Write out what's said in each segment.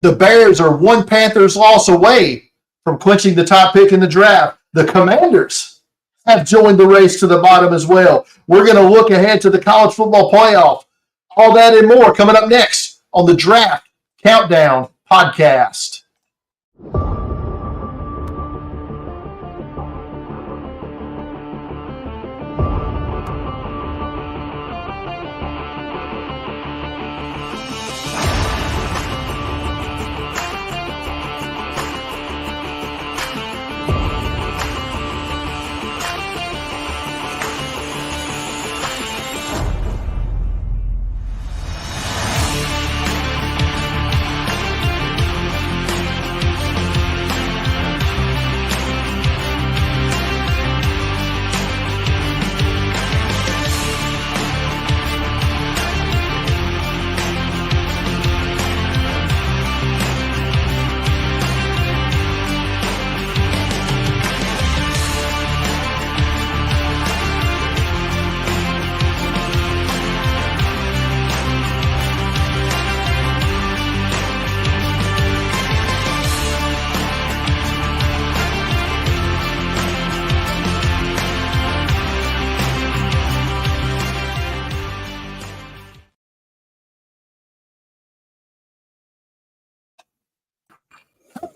The Bears are one Panthers loss away from clinching the top pick in the draft. The Commanders have joined the race to the bottom as well. We're going to look ahead to the college football playoff. All that and more coming up next on the Draft Countdown podcast.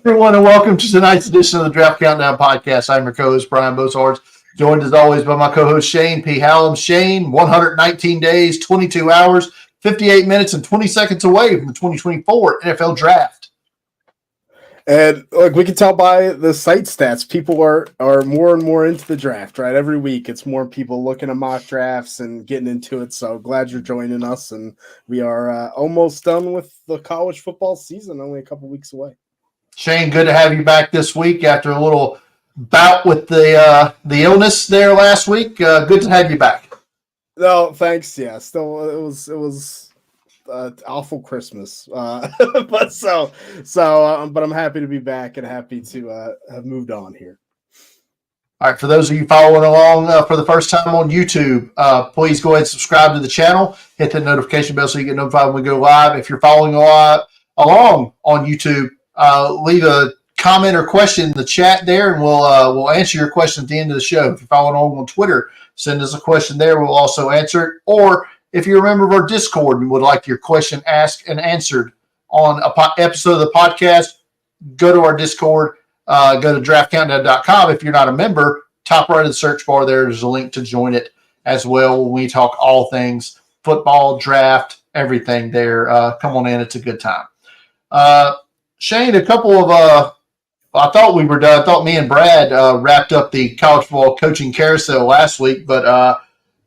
Everyone, and welcome to tonight's edition of the Draft Countdown podcast. I'm your co-host, Brian Bosards, joined as always by my co-host, Shane P. Hallam. Shane, 119 days, 22 hours, 58 minutes, and 20 seconds away from the 2024 NFL Draft. And look, we can tell by the site stats, people are more and more into the draft, right? Every week, it's more people looking at mock drafts and getting into it. So glad you're joining us. And we are almost done with the college football season, only a couple weeks away. Shane, good to have you back this week after a little bout with the illness there last week. Good to have you back. No, thanks. Yeah, still it was awful Christmas, but but I'm happy to be back and happy to have moved on here. All right, for those of you following along for the first time on YouTube, please go ahead and subscribe to the channel. Hit that notification bell so you get notified when we go live. If you're following along on YouTube, leave a comment or question in the chat there, and we'll answer your question at the end of the show. If you're following along on Twitter, send us a question there. We'll also answer it. Or if you're a member of our Discord and would like your question asked and answered on an episode of the podcast, go to our Discord. Go to draftcountdown.com. If you're not a member, top right of the search bar, there's a link to join it as well. When we talk all things football, draft, everything there. Come on in. It's a good time. Shane, a couple of I thought we were done. I thought me and Brad wrapped up the college football coaching carousel last week, but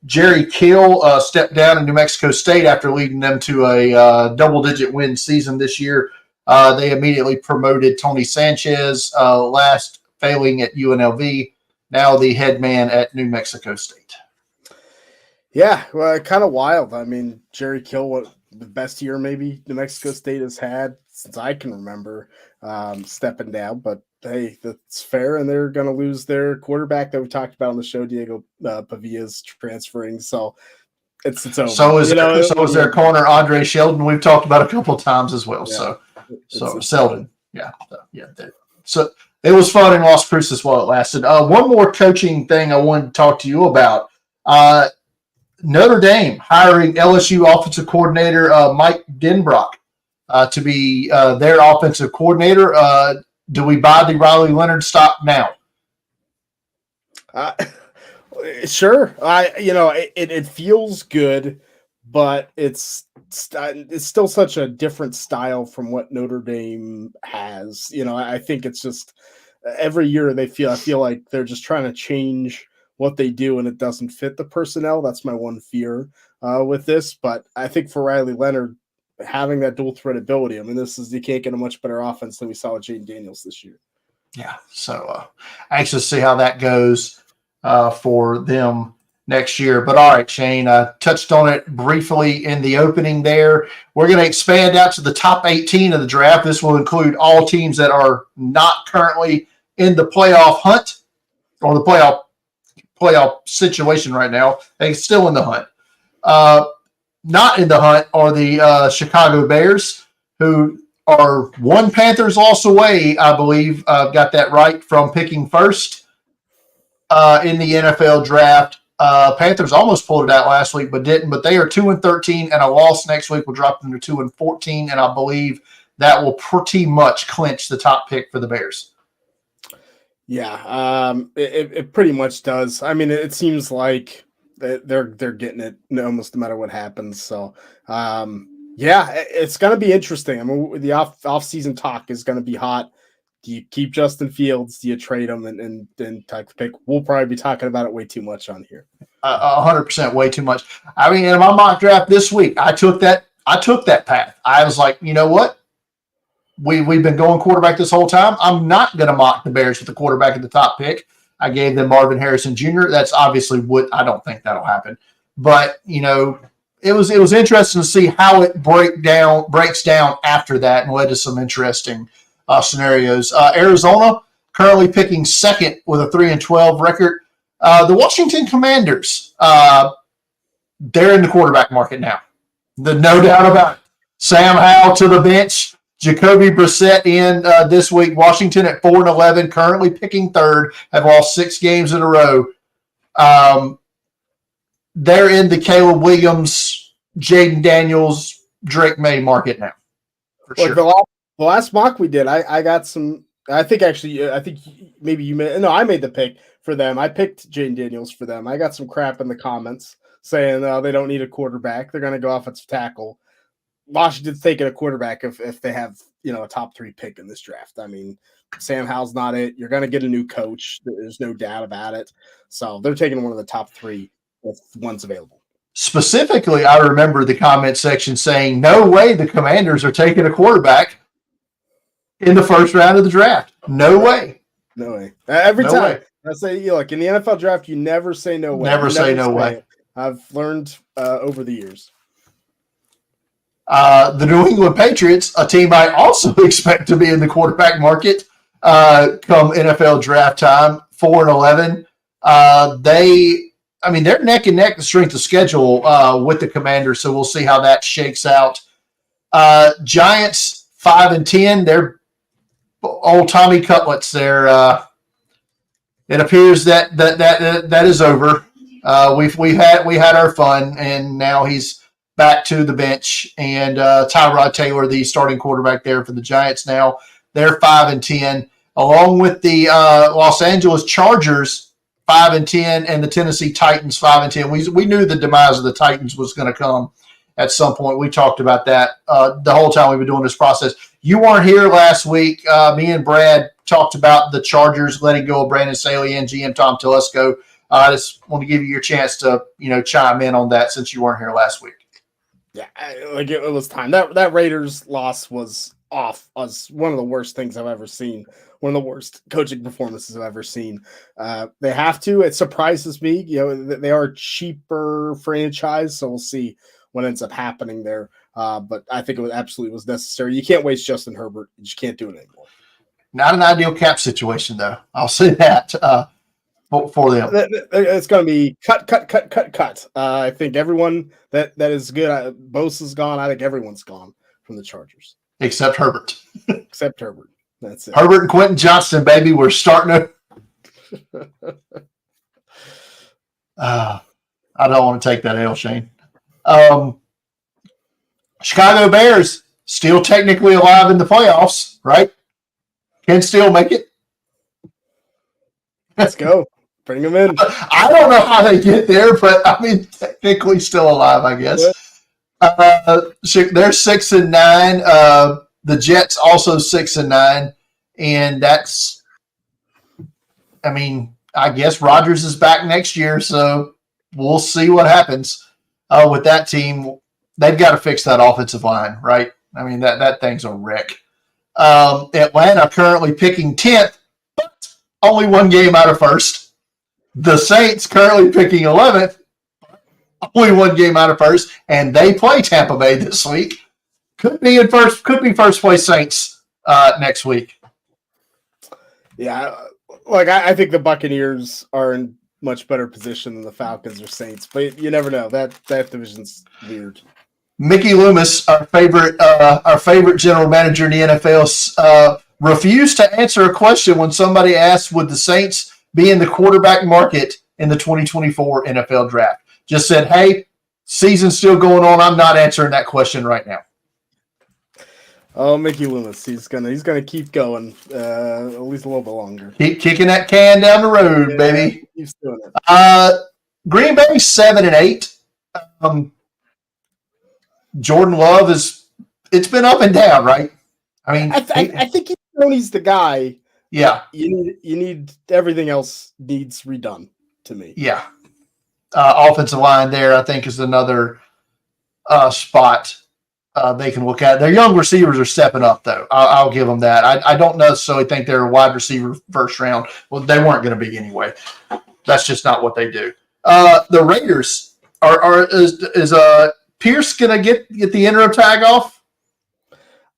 Jerry Kill stepped down in New Mexico State after leading them to a double-digit win season this year. They immediately promoted Tony Sanchez, last failing at UNLV, now the head man at New Mexico State. Yeah, well, kind of wild. I mean, Jerry Kill, what the best year maybe New Mexico State has had since I can remember, stepping down. But hey, that's fair, and they're going to lose their quarterback that we talked about on the show, Diego Pavilla's transferring. So it's over. So is their corner Andre Sheldon. We've talked about a couple of times as well. Yeah. So Sheldon, yeah. So it was fun in Las Cruces while it lasted. One more coaching thing I wanted to talk to you about. Notre Dame hiring LSU offensive coordinator Mike Denbrock to be their offensive coordinator. Do we buy the Riley Leonard stock now? Sure. It feels good, but it's still such a different style from what Notre Dame has. I think it's just every year I feel like they're just trying to change what they do, and it doesn't fit the personnel. That's my one fear with this. But I think for Riley Leonard, having that dual threat ability, I mean, you can't get a much better offense than we saw with Jaden Daniels this year. Yeah. So anxious to see how that goes for them next year. But all right, Shane, I touched on it briefly in the opening there. We're going to expand out to the top 18 of the draft. This will include all teams that are not currently in the playoff hunt or the playoff situation right now. They're still in the hunt. Not in the hunt are the Chicago Bears, who are one Panthers loss away, I believe. Got that right from picking first in the NFL draft. Panthers almost pulled it out last week, but didn't. But they are 2-13, and a loss next week will drop them to 2-14, and I believe that will pretty much clinch the top pick for the Bears. Yeah, it pretty much does. I mean, it seems like they're getting it almost no matter what happens. So, yeah, it's going to be interesting. I mean, the off-season talk is going to be hot. Do you keep Justin Fields? Do you trade him and take the pick? We'll probably be talking about it way too much on here. 100% way too much. I mean, in my mock draft this week, I took that path. I was like, you know what? We've been going quarterback this whole time. I'm not going to mock the Bears with the quarterback at the top pick. I gave them Marvin Harrison Jr. That's obviously what I don't think that'll happen. But, you know, it was interesting to see how it breaks down after that and led to some interesting scenarios. Arizona currently picking second with a 3-12 record. The Washington Commanders, they're in the quarterback market now. No doubt about it. Sam Howell to the bench. Jacoby Brissett in this week. Washington at 4-11, currently picking third, have lost 6 games in a row. They're in the Caleb Williams, Jaden Daniels, Drake May market now. For sure. The last mock we did, I got some. I think maybe you made. No, I made the pick for them. I picked Jaden Daniels for them. I got some crap in the comments saying they don't need a quarterback. They're going to go offensive tackle. Washington's taking a quarterback if they have, you know, a top 3 pick in this draft. I mean, Sam Howell's not it. You're going to get a new coach. There's no doubt about it. So they're taking one of the top 3 if one's available. Specifically, I remember the comment section saying, no way the Commanders are taking a quarterback in the first round of the draft. No way. No way. Every time. I say, look, in the NFL draft, you never say no way. Never say no way. I've learned over the years. The New England Patriots, a team I also expect to be in the quarterback market come NFL draft time, 4-11. They're neck and neck the strength of schedule with the Commanders, so we'll see how that shakes out. Giants, 5-10. They're old Tommy Cutlets. It appears that is over. We had our fun, and now he's back to the bench, and Tyrod Taylor, the starting quarterback there for the Giants now. They're 5-10, along with the Los Angeles Chargers, 5-10, and the Tennessee Titans, 5-10. We knew the demise of the Titans was going to come at some point. We talked about that the whole time we've been doing this process. You weren't here last week. Me and Brad talked about the Chargers letting go of Brandon Staley and GM Tom Telesco. I just want to give you your chance to, chime in on that since you weren't here last week. Yeah, it was time. That Raiders loss was off. Was one of the worst things I've ever seen. One of the worst coaching performances I've ever seen. They have to. It surprises me. They are a cheaper franchise, so we'll see what ends up happening there. But I think it absolutely was necessary. You can't waste Justin Herbert. You just can't do it anymore. Not an ideal cap situation, though. I'll say that. For them, it's going to be cut. I think everyone that is good. Bosa's gone. I think everyone's gone from the Chargers except Herbert. Except Herbert. That's it. Herbert and Quentin Johnston, baby. We're starting to. I don't want to take that L, Shane. Chicago Bears still technically alive in the playoffs, right? Can still make it. Let's go. Bring them in. I don't know how they get there, but technically still alive, I guess. They're 6-9. The Jets also 6-9, and that's. I guess Rodgers is back next year, so we'll see what happens with that team. They've got to fix that offensive line, right? That thing's a wreck. Atlanta currently picking 10th, but only one game out of first. The Saints currently picking 11th, only one game out of first, and they play Tampa Bay this week. Could be first place Saints next week. Yeah, I think the Buccaneers are in much better position than the Falcons or Saints, but you never know. That division's weird. Mickey Loomis, our favorite general manager in the NFL, refused to answer a question when somebody asked, "Would the Saints be in the quarterback market in the 2024 NFL Draft?" Just said, "Hey, season's still going on. I'm not answering that question right now." Oh, Mickey Loomis, he's gonna keep going at least a little bit longer. Keep kicking that can down the road, baby. He's doing it. Green Bay 7-8. Jordan Love it's been up and down, right? I mean, I think he's the guy. Yeah. You need everything else needs redone to me. Yeah. Offensive line there, I think, is another spot they can look at. Their young receivers are stepping up, though. I'll give them that. I don't necessarily think they're a wide receiver first round. Well, they weren't going to be anyway. That's just not what they do. The Raiders is Pierce going to get the interim tag off?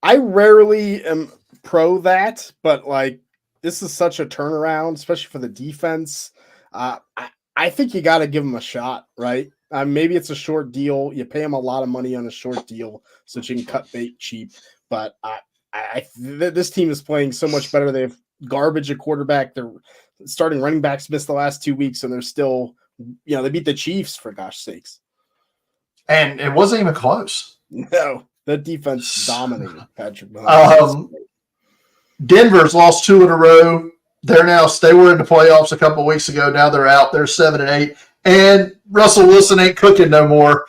I rarely am pro that, but like this is such a turnaround, especially for the defense. I think you got to give him a shot, right? Maybe it's a short deal. You pay him a lot of money on a short deal so that you can cut bait cheap. But this team is playing so much better. They have garbage at quarterback. They're starting running backs missed the last 2 weeks, and they're still, they beat the Chiefs for gosh sakes. And it wasn't even close. No, the defense dominated Patrick Mahomes. Denver's lost 2 in a row. They were in the playoffs a couple of weeks ago. Now they're out. They're 7-8. And Russell Wilson ain't cooking no more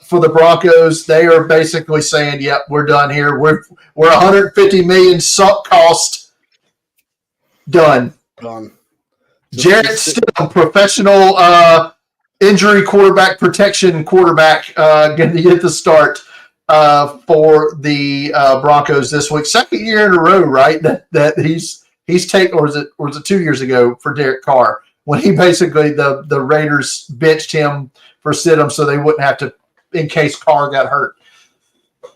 for the Broncos. They are basically saying, "Yep, we're done here. We're $150 million sunk cost. Done." Jarrett Stidham, professional injury quarterback protection quarterback, going to get the start for the Broncos this week. Second year in a row, right? That he's taken, or was it 2 years ago for Derek Carr, when he basically the Raiders benched him for Stidham so they wouldn't have to, in case Carr got hurt.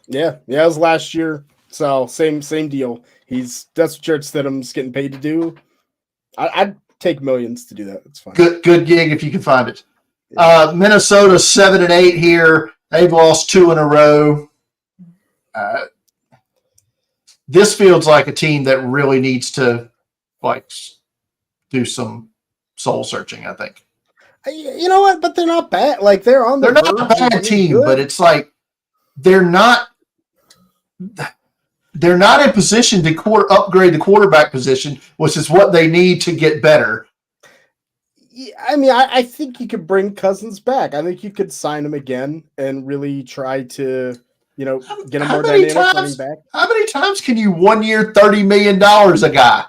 Yeah, it was last year. So same deal. That's what Jarrett Stidham's getting paid to do. I'd take millions to do that. It's fine. Good gig if you can find it. Yeah. Minnesota 7-8 here. They've lost 2 in a row. This feels like a team that really needs to do some soul searching, I think. You know what? But they're not bad. Like they're not a bad team, but it's like they're not in position to upgrade the quarterback position, which is what they need to get better. I mean, I think you could bring Cousins back. I think you could sign him again and really try to, get him more dynamic running back. How many times can you 1 year $30 million a guy?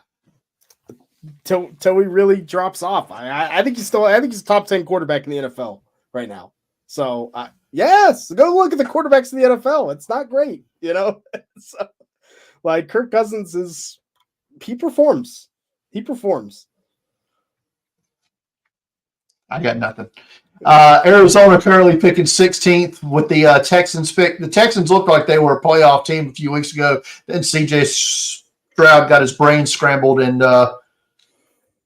Till he really drops off. I think he's top 10 quarterback in the NFL right now. So yes, go look at the quarterbacks in the NFL. It's not great, So, like Kirk Cousins he performs. I got nothing. Arizona currently picking 16th with the Texans pick. The Texans looked like they were a playoff team a few weeks ago. Then C.J. Stroud got his brain scrambled and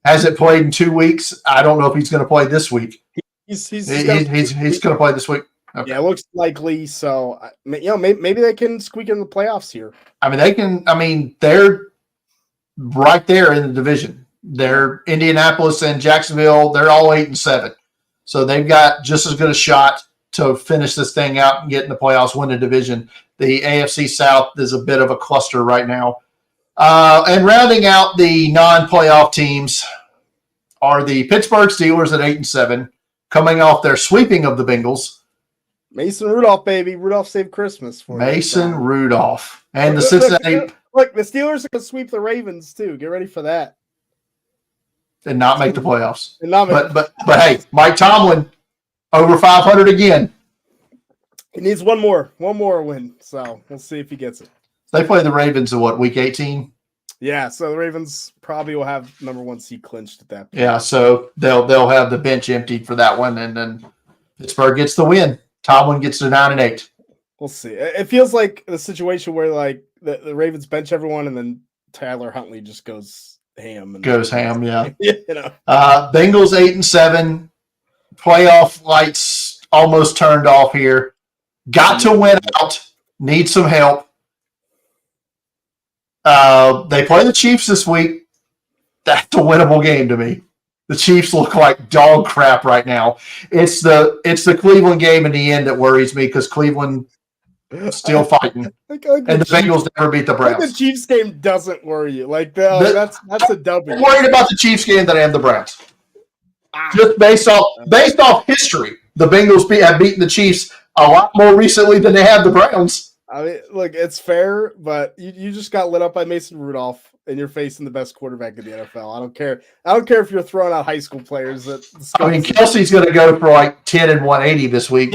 hasn't played in 2 weeks. I don't know if he's going to play this week. He's going to play this week. Okay. Yeah, it looks likely. So, maybe they can squeak in the playoffs here. I mean, they can. I mean, they're right there in the division. They're Indianapolis and Jacksonville. They're all 8-7. So they've got just as good a shot to finish this thing out and get in the playoffs, win the division. The AFC South is a bit of a cluster right now. And rounding out the non-playoff teams are the Pittsburgh Steelers at 8-7, coming off their sweeping of the Bengals. Mason Rudolph, baby. Rudolph saved Christmas for Mason Rudolph. And the Cincinnati. Look, the Steelers are going to sweep the Ravens, too. Get ready for that. And not make the playoffs. But hey, Mike Tomlin over 500 again. He needs one more win. So we'll see if he gets it. They play the Ravens in week 18? Yeah, so the Ravens probably will have number 1 seed clinched at that point. Yeah, so they'll have the bench emptied for that one, and then Pittsburgh gets the win. Tomlin gets to 9-8. We'll see. It feels like the situation where like the Ravens bench everyone, and then Tyler Huntley just goes ham. Yeah. Bengals 8-7. Playoff lights almost turned off here. Got to win out. Need some help. They play the Chiefs this week. That's a winnable game to me. The Chiefs look like dog crap right now. It's the Cleveland game in the end that worries me because Cleveland still fighting, and the Bengals never beat the Browns. The Chiefs game doesn't worry you. That's a W. I'm worried about the Chiefs game than I am the Browns. Just based off history, the Bengals have beaten the Chiefs a lot more recently than they have the Browns. I mean, look, it's fair, but you just got lit up by Mason Rudolph, and you're facing the best quarterback in the NFL. I don't care. I don't care if you're throwing out high school players. Kelsey's going to go for like 10 and 180 this week.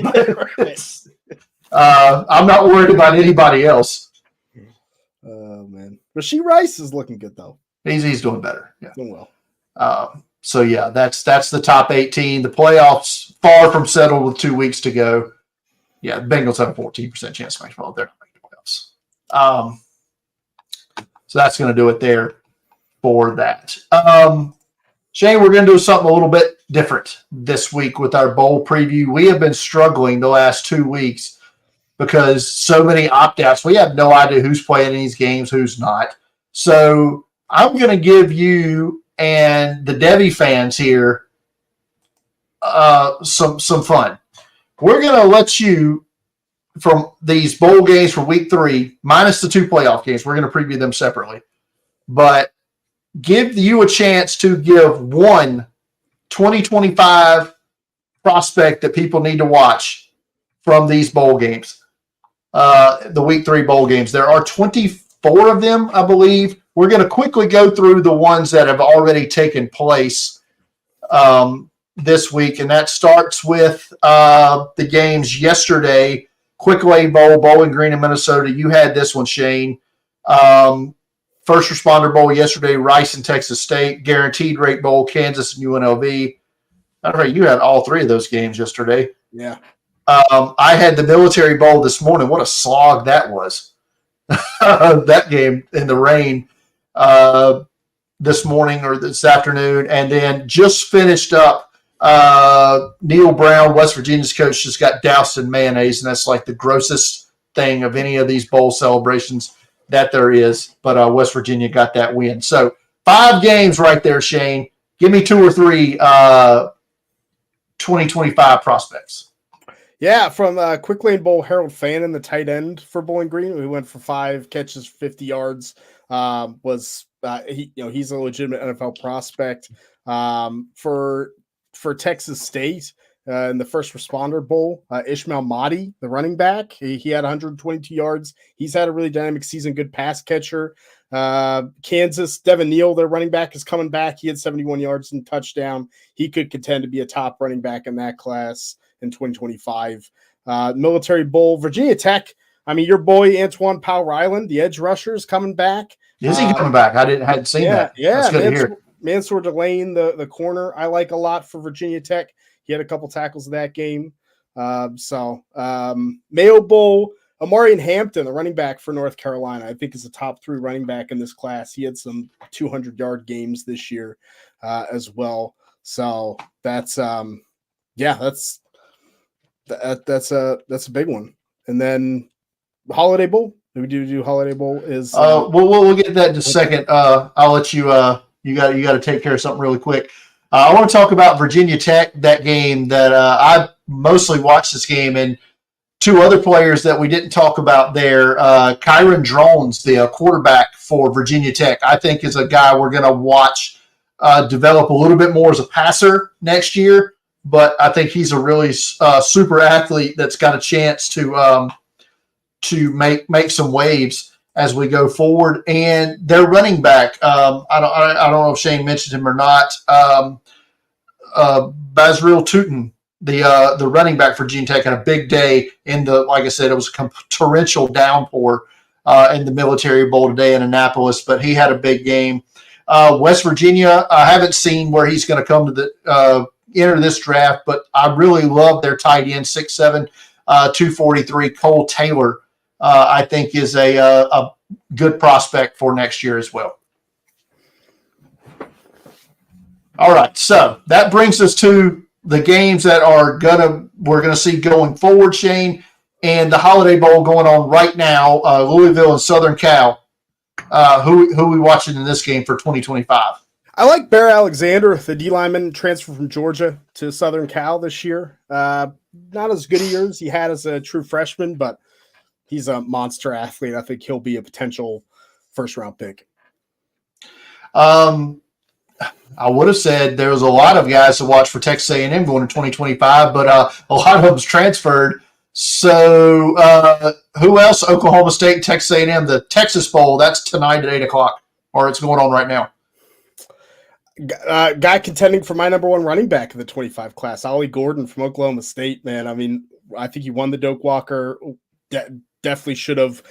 I'm not worried about anybody else. Oh man, Rashee Rice is looking good though. He's doing better. Yeah, doing well. So yeah, that's the top 18. The playoffs far from settled with 2 weeks to go. Yeah, the Bengals have a 14% chance to make the they're not making the playoffs. So that's going to do it there for that. Shane, we're going to do something a little bit different this week with our bowl preview. We have been struggling the last 2 weeks because so many opt-outs. We have no idea who's playing in these games, who's not. So I'm going to give you and the Debbie fans here some fun. We're going to let you, from these bowl games for week 3, minus the 2 playoff games, we're going to preview them separately, but give you a chance to give one 2025 prospect that people need to watch from these bowl games, the week 3 bowl games. There are 24 of them, I believe. We're going to quickly go through the ones that have already taken place this week, and that starts with the games yesterday. Quick Lane Bowl, Bowling Green in Minnesota. You had this one, Shane. First Responder Bowl yesterday, Rice and Texas State. Guaranteed Rate Bowl, Kansas and UNLV. All right, you had all 3 of those games yesterday. Yeah. I had the Military Bowl this morning. What a slog that was. That game in the rain this morning or this afternoon. And then just finished up Neil Brown, West Virginia's coach, just got doused in mayonnaise, and that's like the grossest thing of any of these bowl celebrations that there is. But West Virginia got that win. So 5 games right there, Shane. Give me 2 or 3 2025 prospects. Yeah, from Quick Lane Bowl, Harold Fannin, the tight end for Bowling Green. We went for 5 catches, 50 yards. He's a legitimate NFL prospect. For Texas State in the First Responder Bowl, Ishmael Mahdi, the running back, he had 122 yards. He's had a really dynamic season, good pass catcher. Kansas, Devin Neal, their running back, is coming back. He had 71 yards and touchdown. He could contend to be a top running back in that class in 2025. Military Bowl, Virginia Tech. I mean, your boy Antoine Power Island, the edge rusher, is coming back. Is he coming back? I hadn't seen that. Yeah, that's good to hear. Mansour Delane, the corner, I like a lot for Virginia Tech. He had a couple tackles in that game. Mayo Bowl, Amarian Hampton, the running back for North Carolina, I think is a top 3 running back in this class. He had some 200-yard games this year as well. So that's a big one. And then Holiday Bowl. We do Holiday Bowl is we'll get that in a second. I'll let you you got to take care of something really quick. I want to talk about Virginia Tech, that game that I mostly watched this game, and 2 other players that we didn't talk about there. Kyron Drones, the quarterback for Virginia Tech, I think is a guy we're going to watch develop a little bit more as a passer next year, but I think he's a really super athlete that's got a chance to make some waves as we go forward. And their running back, I don't know if Shane mentioned him or not, Basril Tootin, the running back for Virginia Tech, had a big day like I said, it was a torrential downpour in the Military Bowl today in Annapolis, but he had a big game. West Virginia, I haven't seen where he's going to come to enter this draft, but I really love their tight end, 6'7", 243, Cole Taylor. I think is a good prospect for next year as well. All right, so that brings us to the games that we're gonna see going forward, Shane. and the Holiday Bowl going on right now, Louisville and Southern Cal. Who are we watching in this game for 2025? I like Bear Alexander, the D lineman transfer from Georgia to Southern Cal this year. Not as good a year as he had as a true freshman, but he's a monster athlete. I think he'll be a potential first-round pick. I would have said there was a lot of guys to watch for Texas A&M going to 2025, but a lot of them's transferred. So who else? Oklahoma State, Texas A&M, the Texas Bowl. That's tonight at 8:00, or it's going on right now. Guy contending for my number one running back in the 25 class, Ollie Gordon from Oklahoma State. Man, I mean, I think he won the Doak Walker. Definitely should have.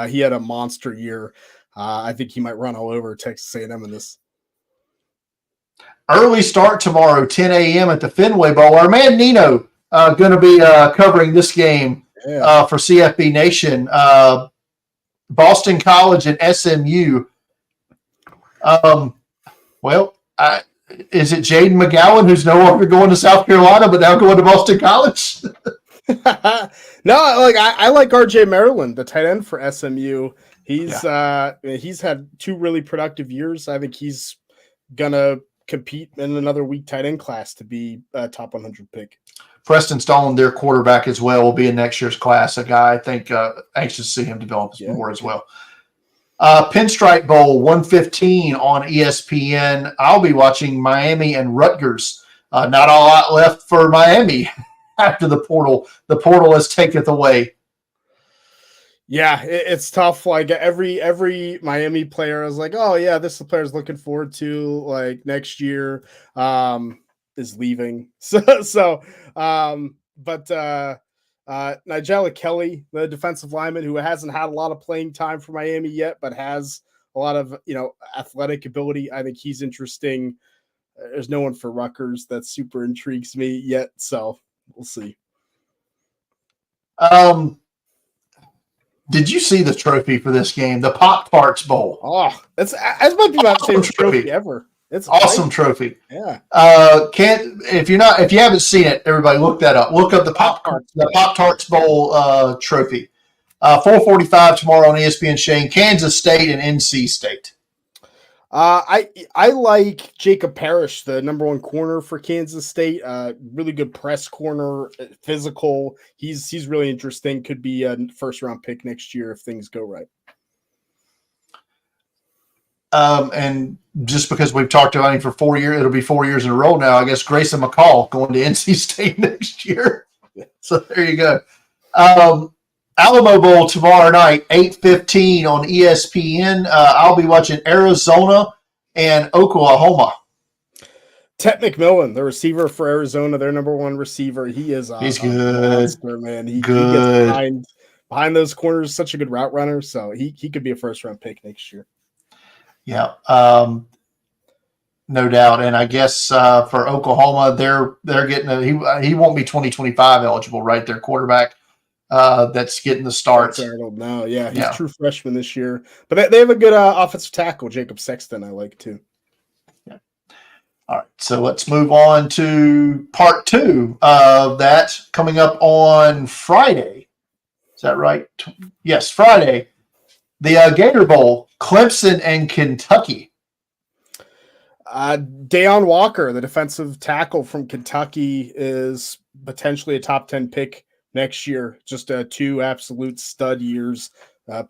He had a monster year. I think he might run all over Texas A&M in this. Early start tomorrow, 10 a.m. at the Fenway Bowl. Our man Nino going to be covering this game for CFB Nation. Boston College and SMU. Is it Jaden McGowan who's no longer going to South Carolina but now going to Boston College? No, I like RJ Maryland, the tight end for SMU. He's had 2 really productive years. I think he's gonna compete in another weak tight end class to be a top 100 pick. Preston Stone, their quarterback as well, will be in next year's class. A guy I think anxious to see him develop more as well. Pinstripe Bowl 1:15 on ESPN. I'll be watching Miami and Rutgers. Not a lot left for Miami after the portal. The portal has taketh away. Yeah, it's tough. Like every Miami player is like, oh yeah, this is the player's looking forward to like next year is leaving. Nigella Kelly, the defensive lineman who hasn't had a lot of playing time for Miami yet, but has a lot of athletic ability. I think he's interesting. There's no one for Rutgers that super intrigues me yet, so we'll see. Did you see the trophy for this game? The Pop-Tarts Bowl. Oh, that might be my favorite trophy ever. It's awesome trophy. Yeah. If you haven't seen it, everybody look that up. Look up the Pop-Tarts Bowl trophy. 4:45 tomorrow on ESPN. Shane, Kansas State and NC State. I like Jacob Parrish, the number 1 corner for Kansas State. Really good press corner, physical. He's really interesting. Could be a first-round pick next year if things go right. And just because we've talked about him for 4 years, it'll be 4 years in a row now. I guess Grayson McCall going to NC State next year. So there you go. Alamo Bowl tomorrow night, 8:15 on ESPN. I'll be watching Arizona and Oklahoma. Tet McMillan, the receiver for Arizona, their number 1 receiver. He's good, monster, man. He gets behind those corners, such a good route runner. So he could be a first-round pick next year. Yeah, no doubt. And I guess for Oklahoma, they're getting he won't be 2025 eligible, right? Their quarterback. That's getting the start. I don't know. Yeah, he's true freshman this year. But they have a good offensive tackle, Jacob Sexton, I like too. Yeah. All right, so let's move on to part 2 of that coming up on Friday. Is that right? Yes, Friday. The Gator Bowl, Clemson and Kentucky. Deion Walker, the defensive tackle from Kentucky, is potentially a top 10 pick next year. Just 2 absolute stud years.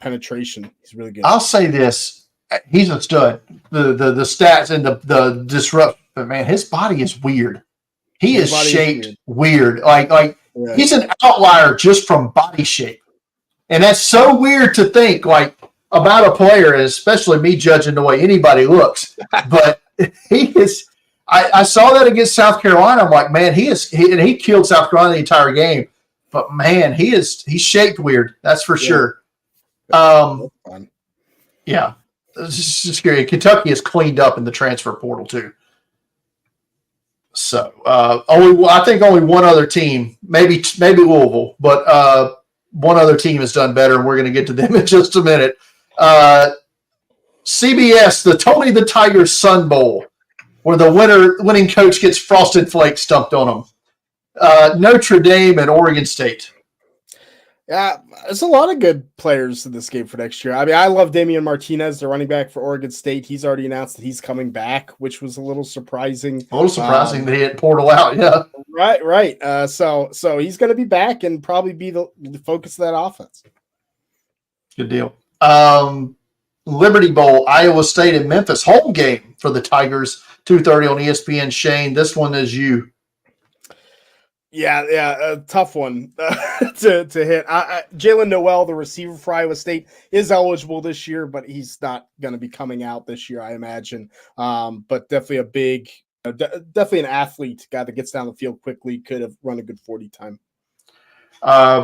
Penetration, he's really good. I'll say this: he's a stud. The stats and the disrupt, but man, his body is weird. His is shaped weird. Like he's an outlier just from body shape, and that's so weird to think about a player, and especially me judging the way anybody looks. But he is. I saw that against South Carolina. I'm like, man, he killed South Carolina the entire game. But man, he's shaped weird. That's for sure. Yeah, it's just scary. Kentucky is cleaned up in the transfer portal too. So I think only one other team, maybe Louisville, but one other team has done better, and we're going to get to them in just a minute. CBS, the Tony the Tiger Sun Bowl, where the winning coach gets Frosted Flakes dumped on him. Notre Dame and Oregon State. Yeah, there's a lot of good players in this game for next year. I mean, I love Damian Martinez, the running back for Oregon State. He's already announced that he's coming back, which was a little surprising. A little surprising that he had Portal out. Yeah. Right. So he's going to be back and probably be the focus of that offense. Good deal. Liberty Bowl, Iowa State and Memphis, home game for the Tigers, 2:30 on ESPN. Shane, this one is you. Yeah, a tough one to hit. Jalen Noel, the receiver for Iowa State, is eligible this year, but he's not going to be coming out this year, I imagine. But definitely definitely an athlete, guy that gets down the field quickly, could have run a good 40 time.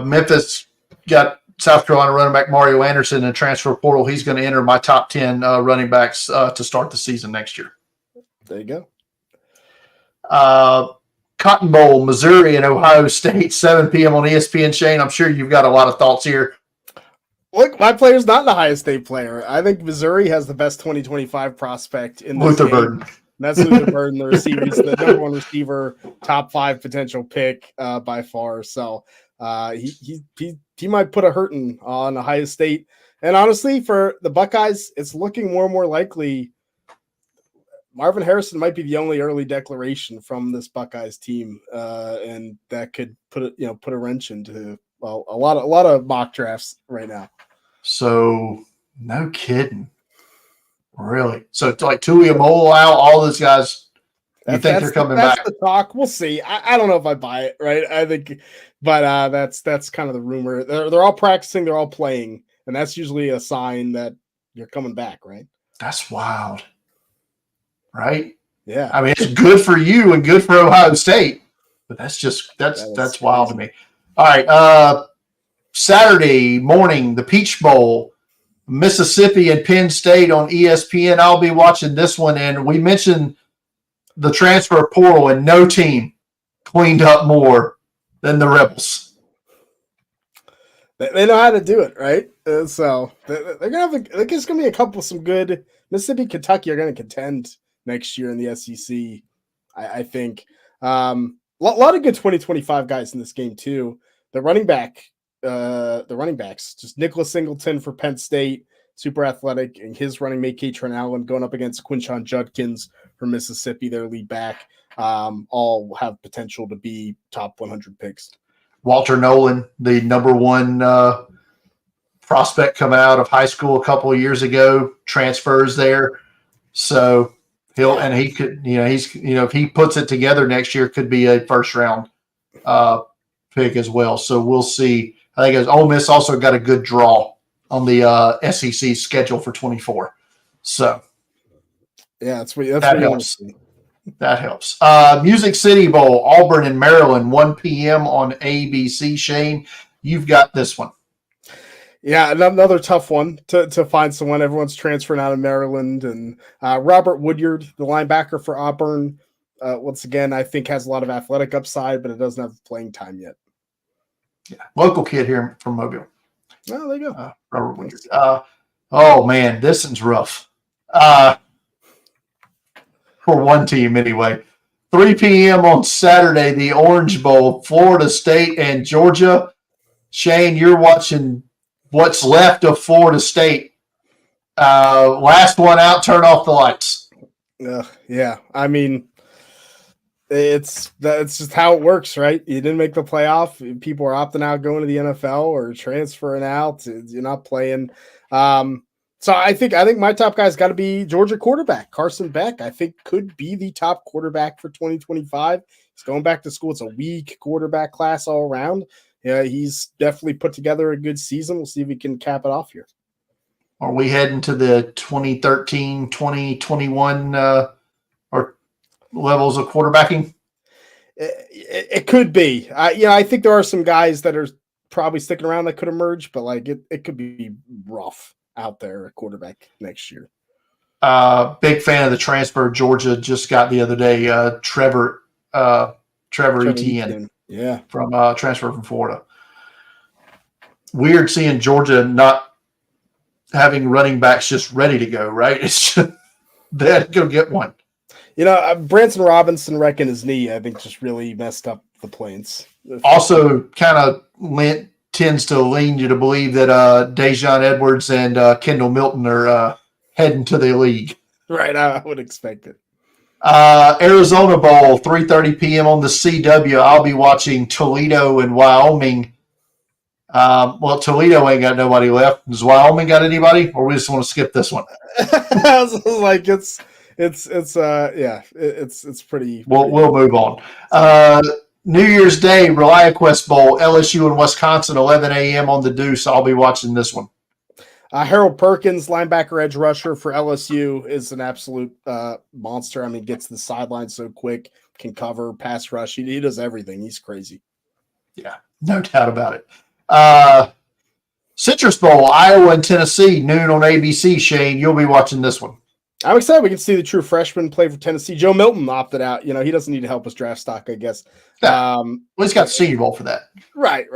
Memphis got South Carolina running back Mario Anderson in the transfer portal. He's going to enter my top 10 running backs to start the season next year. There you go. Cotton Bowl, Missouri and Ohio State, 7 p.m. on ESPN. Shane, I'm sure you've got a lot of thoughts here. Look, my player's not an Ohio State player. I think Missouri has the best 2025 prospect in this Luther game. Burden. That's Luther Burden, the receiver. He's the number one receiver, top 5 potential pick by far. So he might put a hurting on Ohio State. And honestly, for the Buckeyes, it's looking more and more likely Marvin Harrison might be the only early declaration from this Buckeyes team, and that could put a wrench into a lot of mock drafts right now. So no kidding, really. So it's like Tui Amola out, all those guys. You think they're coming back? That's the talk. We'll see. I don't know if I buy it, right? I think, but that's kind of the rumor. They're all practicing, they're all playing, and that's usually a sign that you're coming back, right? That's wild. Right? Yeah. I mean, it's good for you and good for Ohio State, but that's wild to me. All right. Saturday morning, the Peach Bowl, Mississippi and Penn State on ESPN. I'll be watching this one. And we mentioned the transfer portal, and no team cleaned up more than the Rebels. They know how to do it, right? So they're gonna have there's gonna be some good Mississippi, Kentucky are gonna contend next year in the SEC, I think. A lot of good 2025 guys in this game too. The running backs, just Nicholas Singleton for Penn State, super athletic, and his running mate Katron Allen going up against Quinshon Judkins for Mississippi, their lead back. All have potential to be top 100 picks. Walter Nolan, the number one prospect coming out of high school a couple of years ago, transfers there. So he could, if he puts it together next year, could be a first round pick as well. So we'll see. I think Ole Miss also got a good draw on the SEC schedule for 24. So yeah, that helps. That helps. Music City Bowl, Auburn and Maryland, 1 p.m. on ABC. Shane, you've got this one. Yeah, another tough one to find someone. Everyone's transferring out of Maryland. And Robert Woodyard, the linebacker for Auburn, once again, I think has a lot of athletic upside, but it doesn't have playing time yet. Yeah, local kid here from Mobile. Oh, there you go. Robert Woodyard. Oh, man, this one's rough. For one team anyway. 3 p.m. on Saturday, the Orange Bowl, Florida State and Georgia. Shane, you're watching what's left of Florida State. Last one out, turn off the lights. Yeah. I mean, it's just how it works, right? You didn't make the playoff. People are opting out, going to the NFL or transferring out. You're not playing. So I think my top guy's got to be Georgia quarterback Carson Beck. I think could be the top quarterback for 2025. He's going back to school. It's a weak quarterback class all around. Yeah, he's definitely put together a good season. We'll see if he can cap it off here. Are we heading to the 2013, 2021 or levels of quarterbacking? It could be. I think there are some guys that are probably sticking around that could emerge, but like it could be rough out there at quarterback next year. Big fan of the transfer Georgia just got the other day. Trevor Etienne, from transfer from Florida. Weird seeing Georgia not having running backs just ready to go. Right? It's just, they had to go get one. Branson Robinson wrecking his knee, I think, just really messed up the plans. Also, kind of lent tends to lean you to believe that Dejon Edwards and Kendall Milton are heading to the league. Right, I would expect it. Arizona Bowl, 3:30 p.m. on the CW. I'll be watching Toledo and Wyoming. Well, Toledo ain't got nobody left. Does Wyoming got anybody, or we just want to skip this one? Like it's pretty. We'll move on. New Year's Day, ReliaQuest Bowl, LSU and Wisconsin, 11 a.m. on the Deuce. I'll be watching this one. Harold Perkins, linebacker edge rusher for LSU, is an absolute monster. I mean, gets the sideline so quick, can cover, pass rush. He does everything. He's crazy. Yeah, no doubt about it. Citrus Bowl, Iowa and Tennessee, noon on ABC. Shane, you'll be watching this one. I'm excited we can see the true freshman play for Tennessee. Joe Milton opted out. He doesn't need to help us draft stock, I guess. Well, he's got the Senior Bowl for that. Right.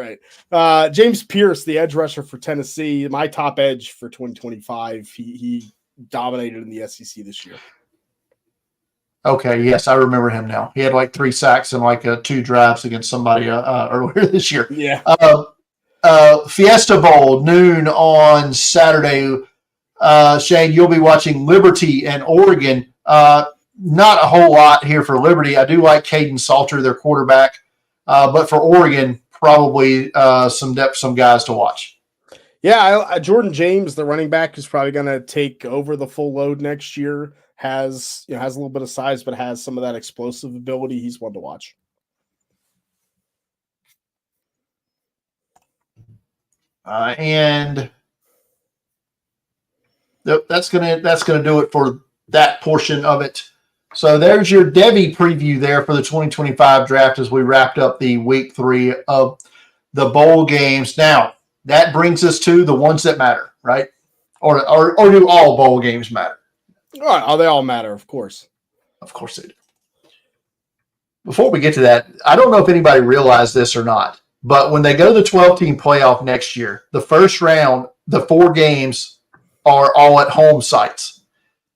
James Pierce, the edge rusher for Tennessee, my top edge for 2025. He dominated in the SEC this year. Okay, yes, I remember him now. He had like 3 sacks and like 2 drives against somebody earlier this year. Yeah. Fiesta Bowl, noon on Saturday. Shane, you'll be watching Liberty and Oregon. Not a whole lot here for Liberty. I do like Caden Salter, their quarterback. But for Oregon, probably some depth, some guys to watch. Yeah, Jordan James, the running back, is probably going to take over the full load next year. Has a little bit of size, but has some of that explosive ability. He's one to watch. And that's gonna do it for that portion of it. So there's your Debbie preview there for the 2025 draft as we wrapped up the week 3 of the bowl games. Now that brings us to the ones that matter, right? Or do all bowl games matter? Oh, they all matter, of course. Of course they do. Before we get to that, I don't know if anybody realized this or not, but when they go to the 12-team playoff next year, the first round, the 4 games are all at home sites.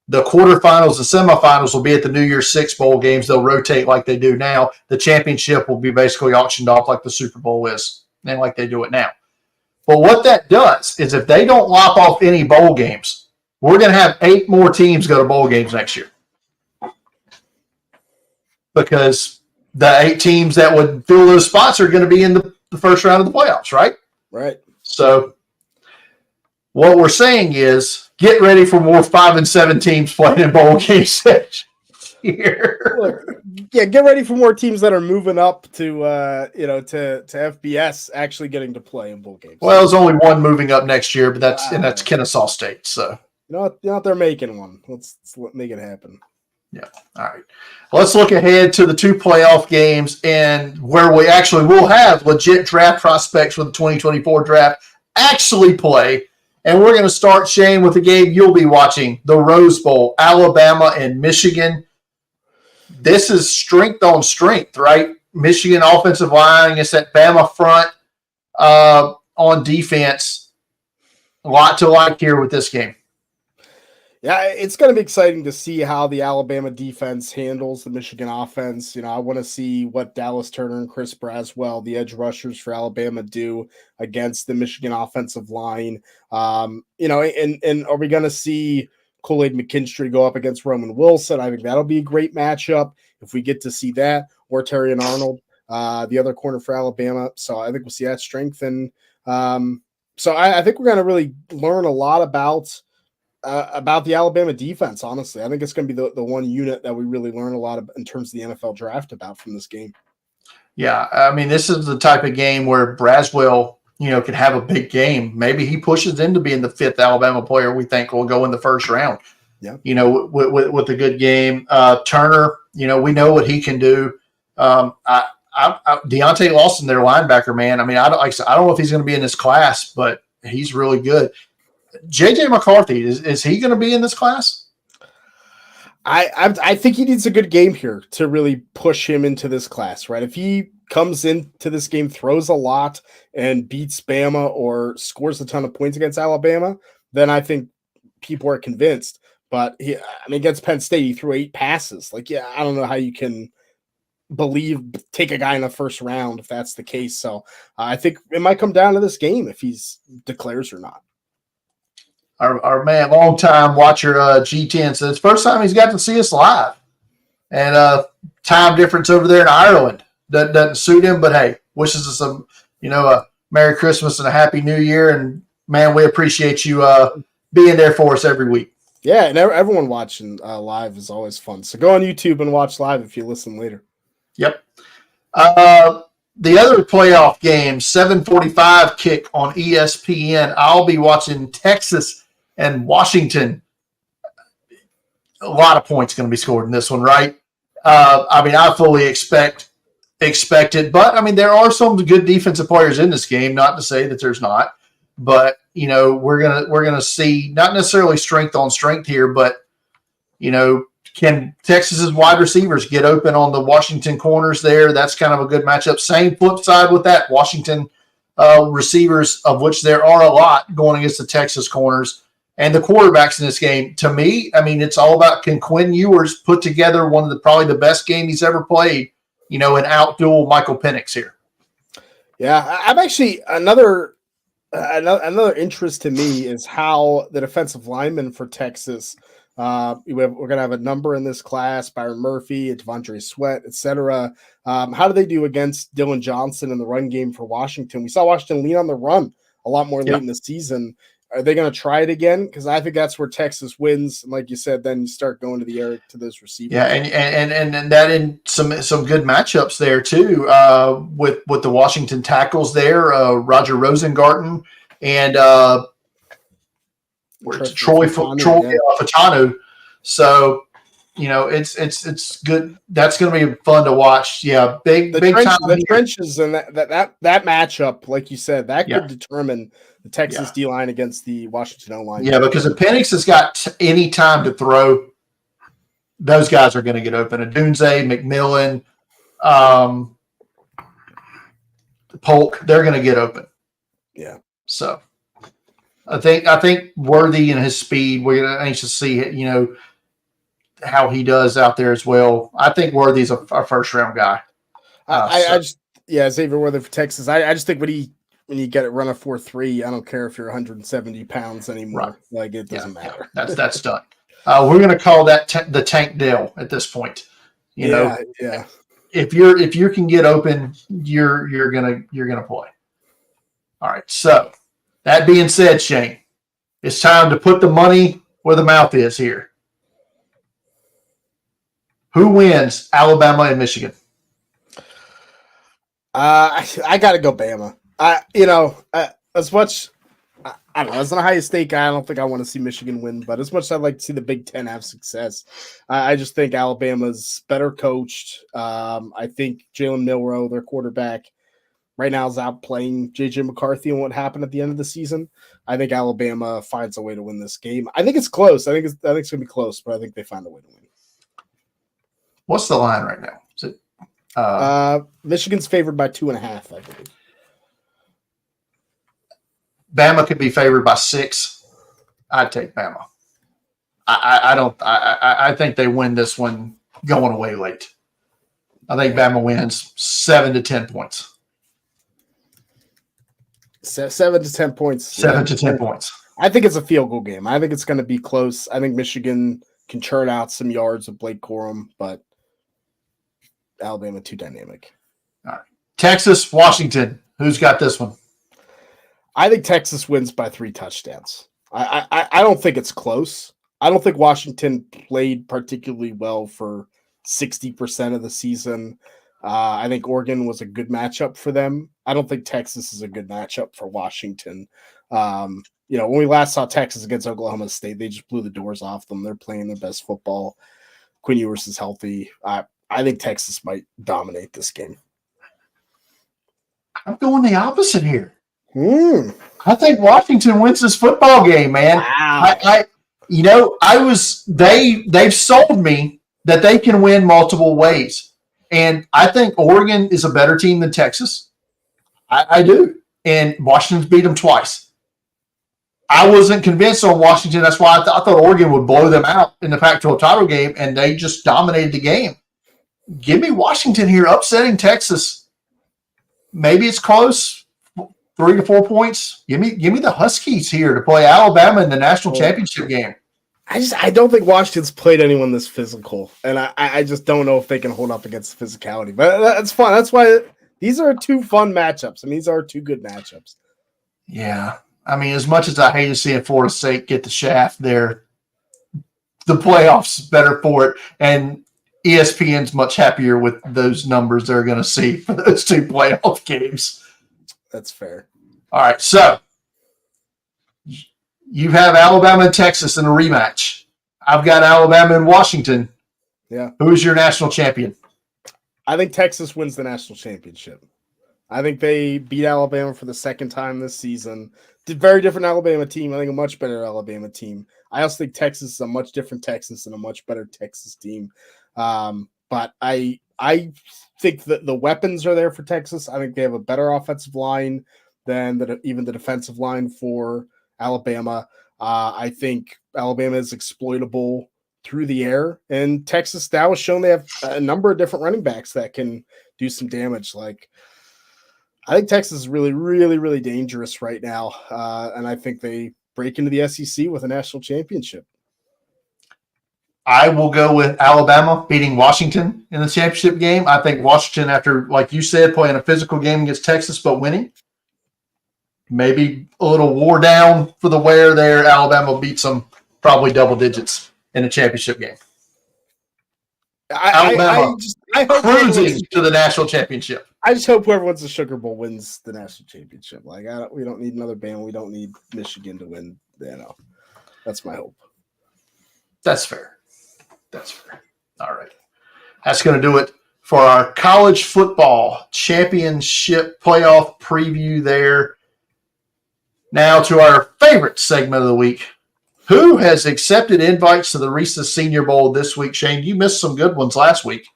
The quarterfinals and semifinals will be at the New Year's 6 bowl games. They'll rotate like they do now. The championship will be basically auctioned off like the Super Bowl is and like they do it now. But what that does is if they don't lop off any bowl games, we're going to have 8 more teams go to bowl games next year. Because the 8 teams that would fill those spots are going to be in the first round of the playoffs, right? Right. So what we're saying is get ready for more 5 and 7 teams playing in bowl games next year. Look, yeah, get ready for more teams that are moving up to FBS actually getting to play in bowl games. Well, there's only one moving up next year, but that's Kennesaw State. So they're making one. Let's make it happen. Yeah. All right. Let's look ahead to the 2 playoff games and where we actually will have legit draft prospects for the 2024 draft actually play. And we're going to start, Shane, with the game you'll be watching, the Rose Bowl, Alabama and Michigan. This is strength on strength, right? Michigan offensive line against that Bama front on defense. A lot to like here with this game. Yeah, it's going to be exciting to see how the Alabama defense handles the Michigan offense. I want to see what Dallas Turner and Chris Braswell, the edge rushers for Alabama, do against the Michigan offensive line. And are we going to see Kool-Aid McKinstry go up against Roman Wilson? I think that'll be a great matchup if we get to see that, or Terry and Arnold, the other corner for Alabama. So I think we'll see that strength. And so I think we're going to really learn a lot about the Alabama defense, honestly. I think it's going to be the one unit that we really learn a lot of in terms of the NFL draft about from this game. Yeah, I mean, this is the type of game where Braswell, can have a big game. Maybe he pushes into being the 5th Alabama player we think will go in the first round. Yeah. With a good game. Turner, we know what he can do. Deontay Lawson, their linebacker, man. I mean, I don't know if he's going to be in this class, but he's really good. J.J. McCarthy, is he going to be in this class? I think he needs a good game here to really push him into this class, right? If he comes into this game, throws a lot, and beats Bama or scores a ton of points against Alabama, then I think people are convinced. But against Penn State, he threw 8 passes. I don't know how you can take a guy in the first round if that's the case. So I think it might come down to this game if he's declares or not. Our man, long time watcher, G10 says first time he's got to see us live, and time difference over there in Ireland doesn't suit him. But hey, wishes us a Merry Christmas and a Happy New Year. And man, we appreciate you being there for us every week. Yeah, and everyone watching live is always fun. So go on YouTube and watch live if you listen later. Yep. The other playoff game, 7:45 kick on ESPN. I'll be watching Texas and Washington. A lot of points going to be scored in this one, right? I fully expect it, but there are some good defensive players in this game. Not to say that there's not, but we're gonna see not necessarily strength on strength here, but can Texas's wide receivers get open on the Washington corners there? That's kind of a good matchup. Same flip side with that. Washington receivers, of which there are a lot, going against the Texas corners. And the quarterbacks in this game, to me, it's all about, can Quinn Ewers put together one of probably the best game he's ever played, and outduel Michael Penix here. Yeah, I'm actually another interest to me is how the defensive linemen for Texas. We're going to have a number in this class: Byron Murphy, Devondre Sweat, etc. How do they do against Dylan Johnson in the run game for Washington? We saw Washington lean on the run a lot more late in the season. Are they going to try it again? Because I think that's where Texas wins. And like you said, then you start going to the air to those receivers. Yeah, and that in some good matchups there too, with the Washington tackles there, Roger Rosengarten and Troy Fatano. So it's good. That's going to be fun to watch. Yeah, big time. The trenches and that matchup, like you said, that could determine the Texas D line against the Washington O line. Yeah, because if Penix has got any time to throw, those guys are going to get open. Adunze, McMillan, Polk, they're going to get open. Yeah. So I think Worthy and his speed, we're anxious to see how he does out there as well. I think Worthy's our first round guy. Xavier Worthy for Texas. I just think when you get it run a 4.3, I don't care if you're 170 pounds anymore. Right. Like it doesn't matter. That's done. We're going to call that the Tank Dell at this point. Yeah. If you can get open, you're gonna play. All right. So that being said, Shane, it's time to put the money where the mouth is here. Who wins, Alabama and Michigan? I got to go Bama. As much, I don't know, as an Ohio State guy, I don't think I want to see Michigan win, but as much as I'd like to see the Big Ten have success, I just think Alabama's better coached. I think Jalen Milroe, their quarterback, right now is out playing J.J. McCarthy and what happened at the end of the season. I think Alabama finds a way to win this game. I think it's close. I think it's going to be close, but I think they find a way to win. What's the line right now? Is it Michigan's favored by 2.5, I believe. Bama could be favored by 6. I'd take Bama. I think they win this one going away late. I think Bama wins 7 to 10 points. 7 to 10 points. 7 to 10 points. I think it's a field goal game. I think it's going to be close. I think Michigan can churn out some yards with Blake Corum, but Alabama too dynamic. All right. Texas, Washington. Who's got this one? I think Texas wins by 3 touchdowns. I don't think it's close. I don't think Washington played particularly well for 60% of the season. I think Oregon was a good matchup for them. I don't think Texas is a good matchup for Washington. When we last saw Texas against Oklahoma State, they just blew the doors off them. They're playing their best football. Quinn Ewers is healthy. I think Texas might dominate this game. I'm going the opposite here. I think Washington wins this football game, man. Wow. They've sold me that they can win multiple ways. And I think Oregon is a better team than Texas. I do. And Washington's beat them twice. I wasn't convinced on Washington. That's why I thought Oregon would blow them out in the Pac-12 title game, and they just dominated the game. give me Washington here upsetting Texas. Maybe it's close, 3 to 4 points. Give me the Huskies here to play Alabama in the national championship game. I don't think Washington's played anyone this physical, and I just don't know if they can hold up against the physicality. But that's fun. That's why these are two fun matchups, and these are two good matchups. Yeah, I mean, as much as I hate to see Florida State get the shaft, there, the playoffs better for it, and ESPN's much happier with those numbers they're going to see for those two playoff games. That's fair. All right, so you have Alabama and Texas in a rematch. I've got Alabama and Washington. Yeah. Who's your national champion? I think Texas wins the national championship. I think they beat Alabama for the second time this season. Very different Alabama team. I think a much better Alabama team. I also think Texas is a much different Texas and a much better Texas team. But I think that the weapons are there for Texas. I think they have a better offensive line than even the defensive line for Alabama. I think Alabama is exploitable through the air, and Texas now has shown they have a number of different running backs that can do some damage. Like, I think Texas is really, really, really dangerous right now, and I think they break into the SEC with a national championship. I will go with Alabama beating Washington in the championship game. I think Washington, after, like you said, playing a physical game against Texas but winning, maybe a little wore down for the wear there. Alabama beats them probably double digits in the championship game. Alabama I hope cruising to the national championship. I just hope whoever wins the Sugar Bowl wins the national championship. Like, we don't need another Bama. We don't need Michigan to win. That's my hope. That's fair. All right. That's going to do it for our college football championship playoff preview there. Now to our favorite segment of the week. Who has accepted invites to the Reese's Senior Bowl this week? Shane, you missed some good ones last week.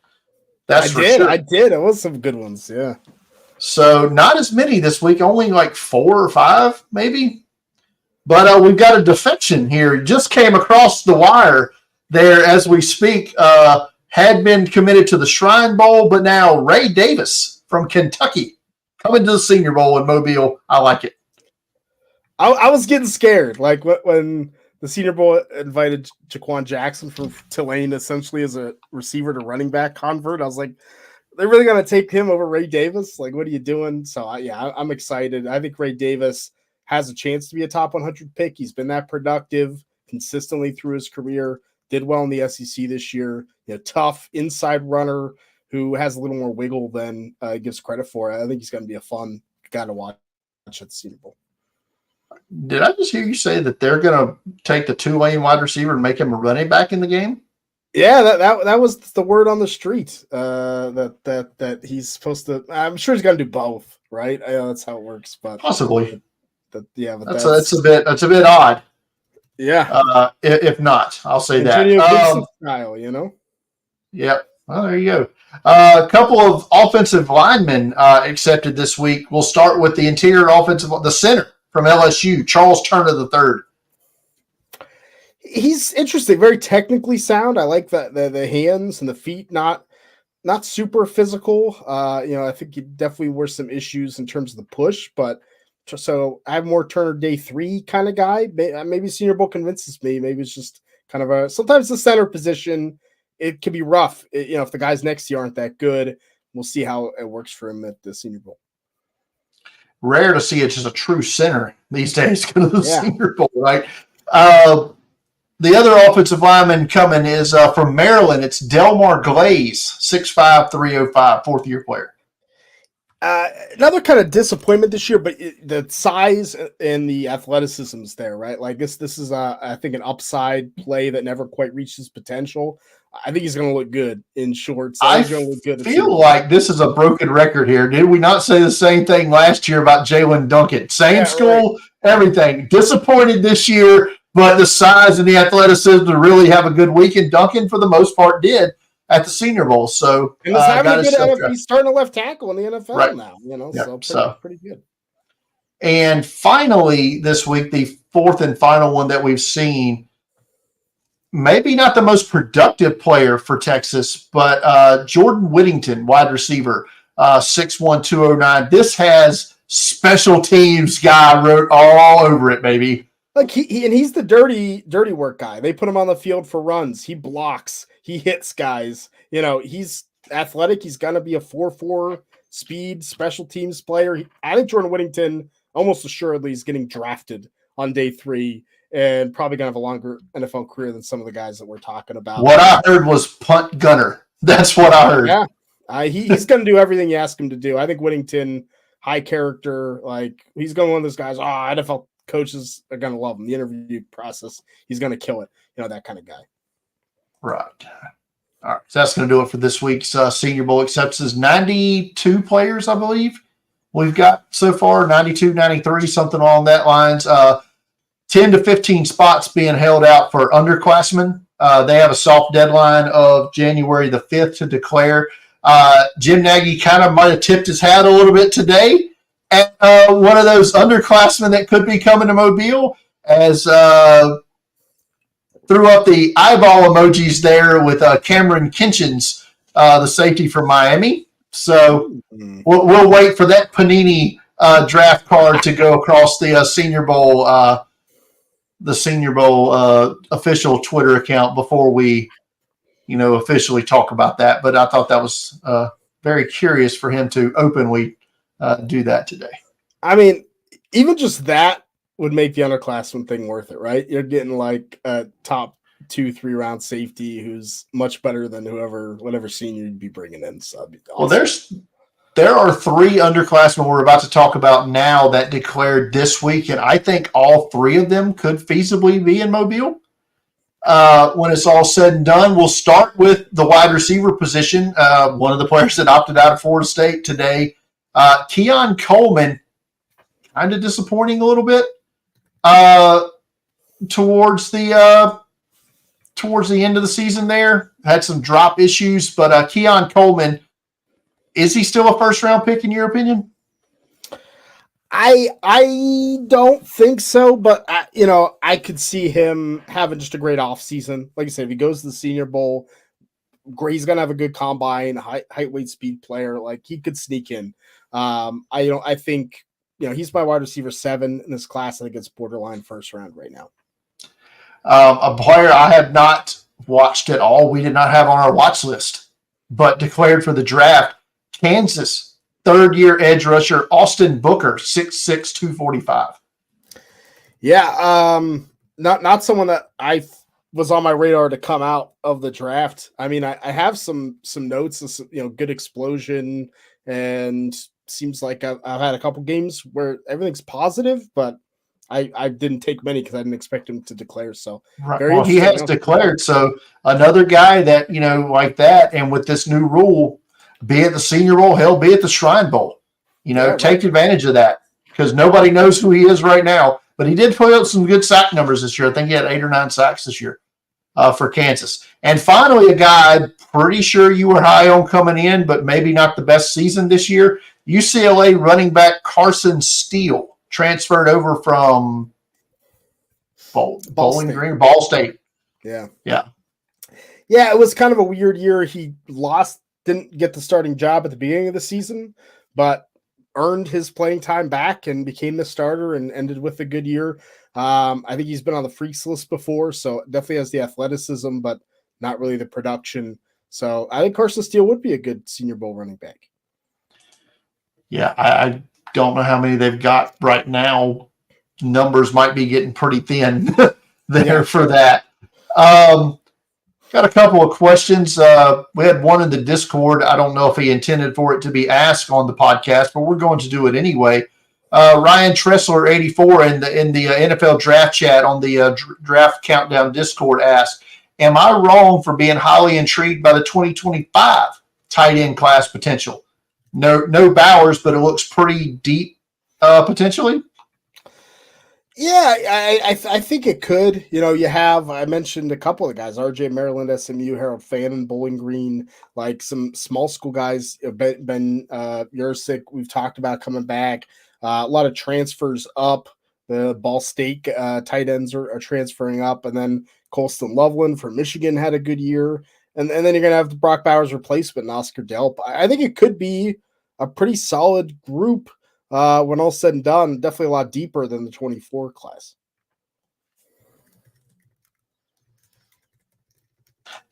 I did. It was some good ones, yeah. So not as many this week, only like 4 or 5 maybe. But we've got a defection here. Just came across the wire there as we speak. Had been committed to the Shrine Bowl, but now Ray Davis from Kentucky coming to the Senior Bowl in Mobile. I like it. I was getting scared. Like when the Senior Bowl invited Jaquan Jackson from Tulane essentially as a receiver to running back convert. I was like, they're really going to take him over Ray Davis? Like, what are you doing? So, I'm excited. I think Ray Davis has a chance to be a top 100 pick. He's been that productive consistently through his career. Did well in the SEC this year. Tough inside runner who has a little more wiggle than he gives credit for. I think he's going to be a fun guy to watch at the Senior Bowl. Did I just hear you say that they're going to take the Tulane wide receiver and make him a running back in the game? Yeah, that was the word on the street. That he's supposed to. I'm sure he's going to do both, right? I know that's how it works, but possibly. But that's a bit odd. Yeah. If not, I'll say Antonio that. Style, Yep. Well, there you go. A couple of offensive linemen accepted this week. We'll start with the interior the center from LSU, Charles Turner III. He's interesting, very technically sound. I like the hands and the feet, not super physical. I think he definitely were some issues in terms of the push, but so I have more Turner day 3 kind of guy. Maybe Senior Bowl convinces me. Maybe it's just kind of sometimes the center position, it can be rough. If the guys next to you aren't that good, we'll see how it works for him at the Senior Bowl. Rare to see it just a true center these days go to the Senior Bowl, right? The other offensive lineman coming is from Maryland. It's Delmar Glaze, 6'5", 305, fourth-year player. Another kind of disappointment this year, but the size and the athleticism is there, right? Like this is I think an upside play that never quite reached his potential. I think he's going to look good in shorts. I feel like this is a broken record here. Did we not say the same thing last year about Jalen Duncan? Same school, right. Everything. Disappointed this year, but the size and the athleticism to really have a good week, and Duncan, for the most part, did at the Senior Bowl. So and he's starting a left tackle in the NFL now. So pretty good. And finally, this week, the fourth and final one that we've seen, maybe not the most productive player for Texas, but Jordan Whittington, wide receiver, 6'1", 209. This has special teams guy wrote all over it, baby. Like he's the dirty work guy. They put him on the field for runs. He blocks. He hits guys. He's athletic. He's gonna be a 4.4 speed special teams player. I think Jordan Whittington almost assuredly is getting drafted on day 3 and probably gonna have a longer NFL career than some of the guys that we're talking about. What I heard was punt gunner. That's what I heard. Yeah, he's gonna do everything you ask him to do. I think Whittington, high character, like he's gonna be one of those guys. NFL coaches are going to love him. The interview process, he's going to kill it. That kind of guy. Right. All right. So that's going to do it for this week's Senior Bowl acceptances. 92 players, I believe, we've got so far. 92, 93, something along that lines. 10 to 15 spots being held out for underclassmen. They have a soft deadline of January the 5th to declare. Jim Nagy kind of might have tipped his hat a little bit today at one of those underclassmen that could be coming to Mobile, as threw up the eyeball emojis there with Cameron Kinchins, the safety from Miami. So we'll wait for that Panini draft card to go across the Senior Bowl official Twitter account before we, officially talk about that. But I thought that was very curious for him to openly do that today. I mean, even just that would make the underclassmen thing worth it, right? You're getting like a top 2-3 round safety who's much better than whatever senior you'd be bringing in. So awesome. Well, there are 3 underclassmen we're about to talk about now that declared this week, and I think all 3 of them could feasibly be in Mobile. When it's all said and done, we'll start with the wide receiver position. One of the players that opted out of Florida State today, Keon Coleman, kind of disappointing a little bit towards the end of the season there. Had some drop issues, but Keon Coleman, is he still a first-round pick in your opinion? I don't think so, but I could see him having just a great offseason. Like I said, if he goes to the Senior Bowl, he's gonna have a good combine, height, weight, speed player. Like he could sneak in. I think he's my wide receiver 7 in this class. I think it's borderline first round right now. A player I have not watched at all. We did not have on our watch list, but declared for the draft. Kansas, 3rd-year edge rusher Austin Booker, 6'6", 245. Yeah, not someone that I was on my radar to come out of the draft. I mean, I have some notes, good explosion, and seems like I've had a couple games where everything's positive, but I didn't take many because I didn't expect him to declare. So right. Well, he has declared. So another guy that, like that, and with this new rule, be it the Senior Bowl, hell, be it the Shrine Bowl, take advantage of that because nobody knows who he is right now. But he did put up some good sack numbers this year. I think he had 8 or 9 sacks this year for Kansas. And finally, a guy I'm pretty sure you were high on coming in, but maybe not the best season this year. UCLA running back Carson Steele transferred over from Bowling Green, Ball State. Yeah. It was kind of a weird year. He didn't get the starting job at the beginning of the season, but earned his playing time back and became the starter and ended with a good year. I think he's been on the freaks list before, so definitely has the athleticism, but not really the production. So I think Carson Steele would be a good Senior Bowl running back. Yeah, I don't know how many they've got right now. Numbers might be getting pretty thin there for that. Got a couple of questions. We had one in the Discord. I don't know if he intended for it to be asked on the podcast, but we're going to do it anyway. Ryan Tressler, 84, in the NFL draft chat on the draft countdown Discord asked, am I wrong for being highly intrigued by the 2025 tight end class potential? No Bowers, but it looks pretty deep potentially. Yeah, I think it could. I mentioned a couple of guys, RJ Maryland, SMU, Harold Fannin, Bowling Green, like some small school guys, Ben Yursick, we've talked about coming back. A lot of transfers up. The Ball State tight ends are transferring up. And then Colston Loveland for Michigan had a good year. And then you're going to have the Brock Bowers replacement, Oscar Delp. I think it could be a pretty solid group when all said and done. Definitely a lot deeper than the 24 class.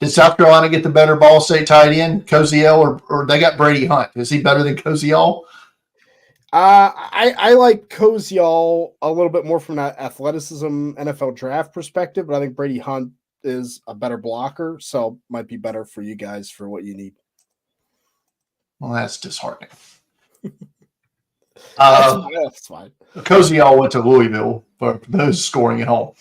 Did South Carolina get the better Ball State tight end, Koziel, or they got Brady Hunt? Is he better than Koziel? I like Koziel a little bit more from that athleticism NFL draft perspective, but I think Brady Hunt is a better blocker, so might be better for you guys for what you need. Well, that's disheartening. That's fine. Koziel went to Louisville for those scoring at home.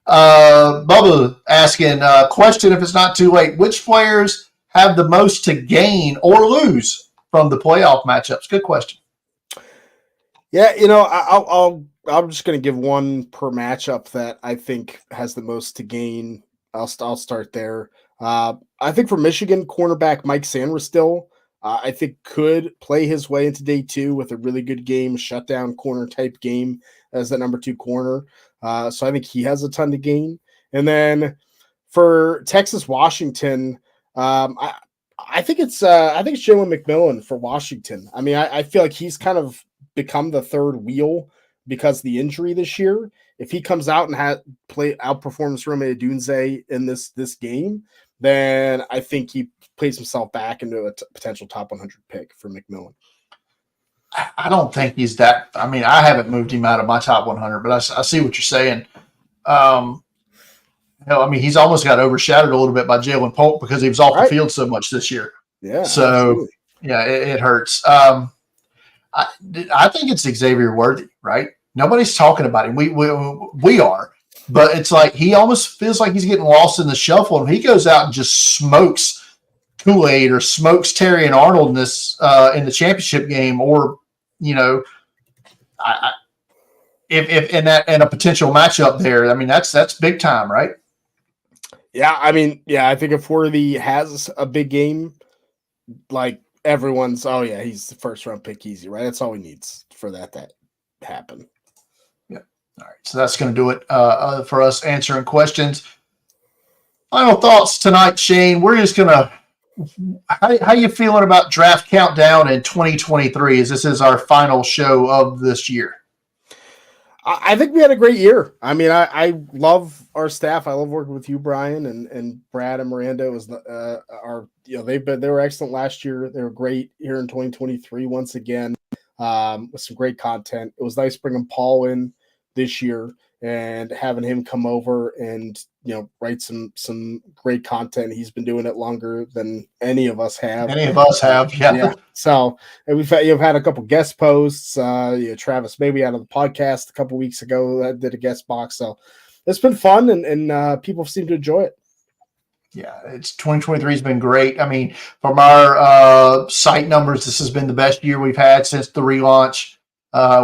Bubba asking, question if it's not too late, which players have the most to gain or lose from the playoff matchups? Good question. Yeah, I'm just going to give one per matchup that I think has the most to gain. I'll start there. I think for Michigan, cornerback Mike Sanders I think could play his way into day 2 with a really good game, shutdown corner type game as the number 2 corner. So I think he has a ton to gain. And then for Texas Washington, I think it's Jalen McMillan for Washington. I mean, I feel like he's kind of become the third wheel because of the injury this year. If he comes out and outperforms Rome Odunze in this game, then I think he plays himself back into a potential top 100 pick for McMillan. I don't think he's that. I mean, I haven't moved him out of my top 100, but I see what you're saying. I mean, he's almost got overshadowed a little bit by Jalen Polk because he was off the field so much this year. Yeah. So, absolutely. Yeah, it hurts. I think it's Xavier Worthy, right? Nobody's talking about him. We are. But it's like he almost feels like he's getting lost in the shuffle, and he goes out and just smokes Kool-Aid or smokes Terry and Arnold in the championship game, or if in a potential matchup there. I mean, that's big time, right? Yeah, I mean, I think if Worthy has a big game, like everyone's, oh yeah, he's the first round pick, easy, right? That's all he needs for that to happen. All right, so that's going to do it for us answering questions. Final thoughts tonight, Shane. We're just going to how you feeling about Draft Countdown in 2023 as this is our final show of this year? I think we had a great year. I mean, I love our staff. I love working with you, Brian, and Brad and Miranda. It was they were excellent last year. They were great here in 2023 once again with some great content. It was nice bringing Paul in this year and having him come over and write some great content. He's been doing it longer than any of us have. Yeah. So you've had a couple guest posts. Travis maybe out of the podcast a couple weeks ago that did a guest box. So it's been fun and people seem to enjoy it. Yeah, 2023 has been great. I mean, from our site numbers, this has been the best year we've had since the relaunch.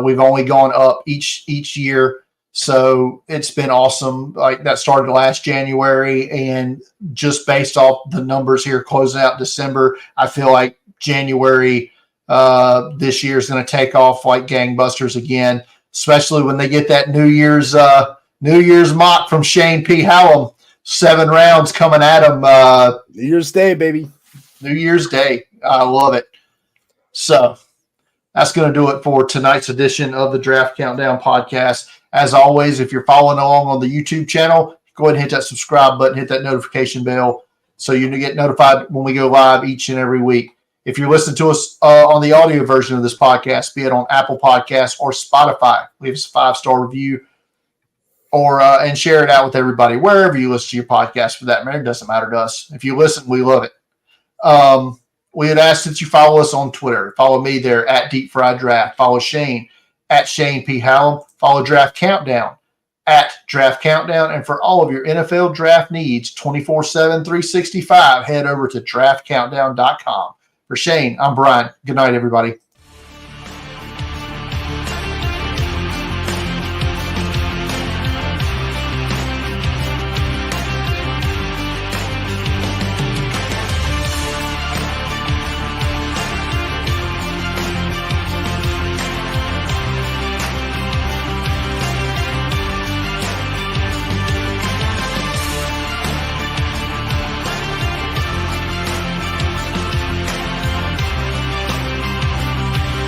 We've only gone up each year. So it's been awesome. Like that started last January, and just based off the numbers here closing out December, I feel like January this year is going to take off like gangbusters again, especially when they get that New Year's mock from Shane P. Hallam. 7 rounds coming at him. New Year's Day, baby. New Year's Day. I love it. So that's going to do it for tonight's edition of the Draft Countdown podcast. As always, if you're following along on the YouTube channel, go ahead and hit that subscribe button, hit that notification bell so you get notified when we go live each and every week. If you're listening to us on the audio version of this podcast, be it on Apple Podcasts or Spotify, leave us a 5-star review or and share it out with everybody. Wherever you listen to your podcast, for that matter, it doesn't matter to us. If you listen, we love it. We had asked that you follow us on Twitter. Follow me there at Deep Fried Draft. Follow Shane at Shane P. Hallam. Follow Draft Countdown at Draft Countdown. And for all of your NFL draft needs, 24/7, 365, head over to draftcountdown.com. For Shane, I'm Brian. Good night, everybody.